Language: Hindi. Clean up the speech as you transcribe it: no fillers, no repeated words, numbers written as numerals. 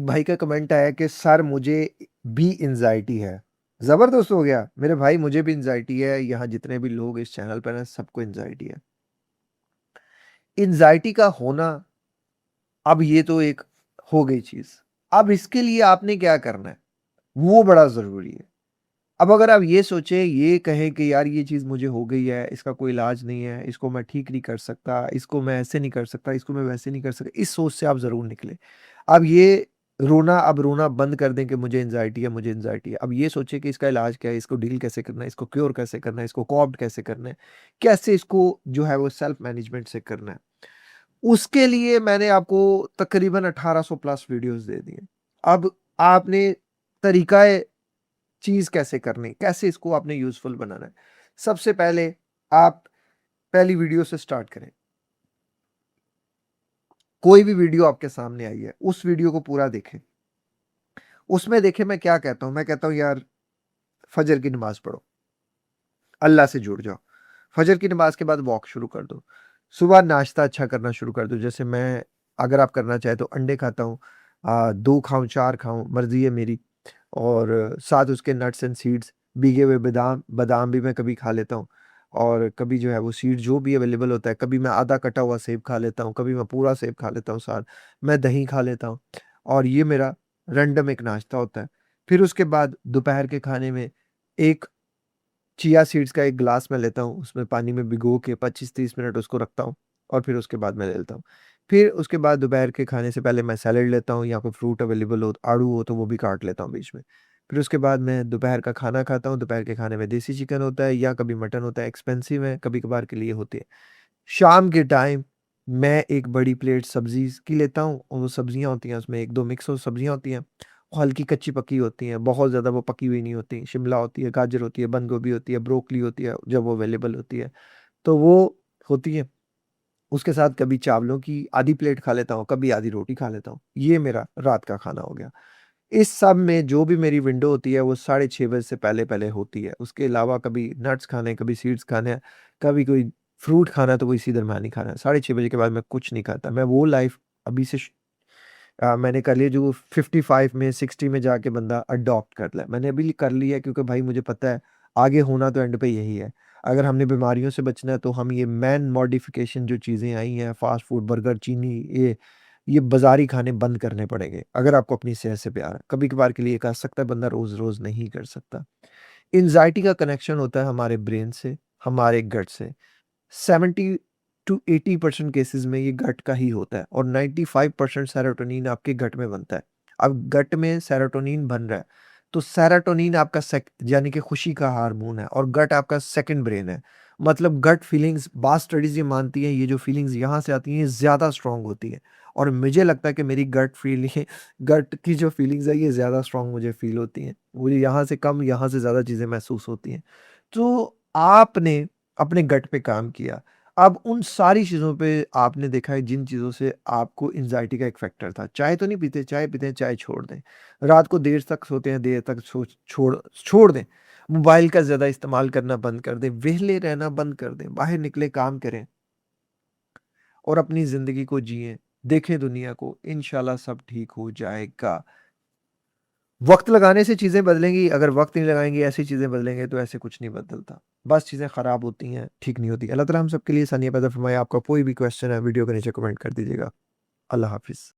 एक भाई का कमेंट आया कि सर मुझे भी एंजाइटी है। ज़बरदस्त हो गया। मेरे भाई मुझे भी एंजाइटी है, यहाँ जितने भी लोग इस चैनल पर हैं सबको एंजाइटी है। एंजाइटी का होना अब ये तो एक हो गई चीज़। अब इसके लिए आपने क्या करना है, वो बड़ा ज़रूरी है। अब अगर आप ये सोचें, ये कहें कि यार ये चीज़ मुझे हो गई है, इसका कोई इलाज नहीं है, इसको मैं ठीक नहीं कर सकता, इसको मैं ऐसे नहीं कर सकता, इसको मैं वैसे नहीं कर सकता, इस सोच से आप ज़रूर निकलें। अब ये रोना बंद कर दें कि मुझे एंग्ज़ायटी है, मुझे एंग्ज़ायटी है। अब ये सोचें कि इसका इलाज क्या है, इसको डील कैसे करना है, इसको क्योर कैसे करना है, इसको कॉप्ट कैसे करना है, कैसे इसको जो है वो सेल्फ मैनेजमेंट से करना है। उसके लिए मैंने आपको तकरीबन 1800 प्लस वीडियोज़ दे दिए। अब आपने तरीक़ा चीज़ कैसे करनी, कैसे इसको आपने यूज़फुल बनाना है। सबसे पहले आप पहली वीडियो से स्टार्ट करें। कोई भी वीडियो आपके सामने आई है, उस वीडियो को पूरा देखें। उसमें देखें मैं क्या कहता हूँ, मैं कहता हूँ यार फजर की नमाज़ पढ़ो, अल्लाह से जुड़ जाओ। फजर की नमाज़ के बाद वॉक शुरू कर दो। सुबह नाश्ता अच्छा करना शुरू कर दो। जैसे मैं अगर आप करना चाहें तो अंडे खाता हूँ, 2 खाऊँ, 4 खाऊँ, मर्ज़ी है मेरी। और साथ उसके नट्स एंड सीड्स, भीगे हुए बादाम बादाम भी मैं कभी खा लेता हूँ। और कभी जो है वो सीड जो भी अवेलेबल होता है, कभी मैं आधा कटा हुआ सेब खा लेता हूँ, कभी मैं पूरा सेब खा लेता हूँ साथ, मैं दही खा लेता हूँ। और ये मेरा रैंडम एक नाश्ता होता है। फिर उसके बाद दोपहर के खाने में एक चिया सीड्स का एक ग्लास मैं लेता हूँ, उसमें पानी में भिगो के 25-30 मिनट उसको रखता हूँ और फिर उसके बाद मैं ले लेता हूँ। फिर उसके बाद दोपहर के खाने से पहले मैं सैलेड लेता हूँ या कोई फ्रूट अवेलेबल हो, आड़ू हो तो वो भी काट लेता हूँ बीच में। फिर उसके बाद मैं दोपहर का खाना खाता हूँ, दोपहर के खाने में देसी चिकन होता है या कभी मटन होता है, एक्सपेंसिव है, कभी-कभार के लिए होती है। शाम के टाइम मैं एक बड़ी प्लेट सब्ज़ी की लेता हूँ और वो सब्ज़ियाँ होती हैं उसमें 1-2 मिक्स हो सब्ज़ियाँ होती हैं। वो हल्की कच्ची-पक्की होती हैं, बहुत ज़्यादा वो पकी हुई नहीं होती। शिमला होती है, गाजर होती है, बंद गोभी होती है, ब्रोकली होती है, जब वो अवेलेबल होती है, तो वो होती है। उसके साथ कभी चावलों की आधी प्लेट खा लेता हूँ, कभी आधी रोटी खा लेता हूँ। ये मेरा रात का खाना हो गया। इस सब में जो भी मेरी विंडो होती है वो 6:30 बजे से पहले-पहले होती है। उसके अलावा कभी नट्स खाने हैं, कभी सीड्स खाने हैं, कभी कोई फ्रूट खाना है तो वो इसी दरमियान ही खाना है। 6:30 बजे के बाद मैं कुछ नहीं खाता। मैं वो लाइफ़ अभी से मैंने कर लिया जो 55 में 60 में जाके बंदा अडॉप्ट कर ले। मैंने अभी कर लिया है क्योंकि भाई मुझे पता है आगे होना तो एंड पे यही है। अगर हमने बीमारियों से बचना है तो हम ये मैन मॉडिफ़िकेशन जो चीज़ें आई हैं फ़ास्ट फ़ूड, बर्गर, चीनी ये बाज़ारी खाने बंद करने पड़ेंगे, अगर आपको अपनी सेहत से प्यार है। कभी-कभार के लिए कर सकता है बंदा, रोज़-रोज़ नहीं कर सकता। एंग्ज़ायटी का कनेक्शन होता है हमारे ब्रेन से, हमारे गट से। 70 टू 80% केसेज़ में ये गट का ही होता है और 95% सेरोटोनिन आपके गट में बनता है। अब गट में सेरोटोनिन बन रहा है, तो सेरोटोनिन आपका यानी कि खुशी का हार्मोन है और गट आपका सेकंड ब्रेन है। मतलब गट फीलिंग्स बाद स्टडीज़ ये मानती हैं, ये जो फीलिंग्स यहाँ से आती हैं, ये ज़्यादा स्ट्रॉन्ग होती हैं और मुझे लगता है कि मेरी गट की जो फीलिंग्स है, ये ज़्यादा स्ट्रॉन्ग मुझे फ़ील होती हैं। मुझे यहाँ से कम, यहाँ से ज़्यादा चीज़ें महसूस होती हैं। तो आपने अपने गट पे काम किया। अब उन सारी चीज़ों पे आपने देखा है जिन चीज़ों से आपको एंग्ज़ायटी का एक फैक्टर था। चाय तो नहीं पीते, चाय पीते हैं, चाय छोड़ दें। रात को देर तक सोते हैं, देर तक छोड़ दें। मोबाइल का ज़्यादा इस्तेमाल करना बंद कर दें, वेहले रहना बंद कर दें, बाहर निकलें, काम करें और अपनी ज़िंदगी को जिएँ। देखें दुनिया को, इंशाल्लाह सब ठीक हो जाएगा। वक़्त लगाने से चीज़ें बदलेंगी, अगर वक़्त नहीं लगाएँगे, ऐसी चीज़ें बदलेंगे तो ऐसे कुछ नहीं बदलता। बस चीज़ें ख़राब होती हैं, ठीक नहीं होती। अल्लाह ताला हम सबके लिए आसानियाँ पैदा फ़रमाए। आपका कोई भी क्वेश्चन है, वीडियो के नीचे कमेंट कर दीजिएगा। अल्लाह हाफ़िज़।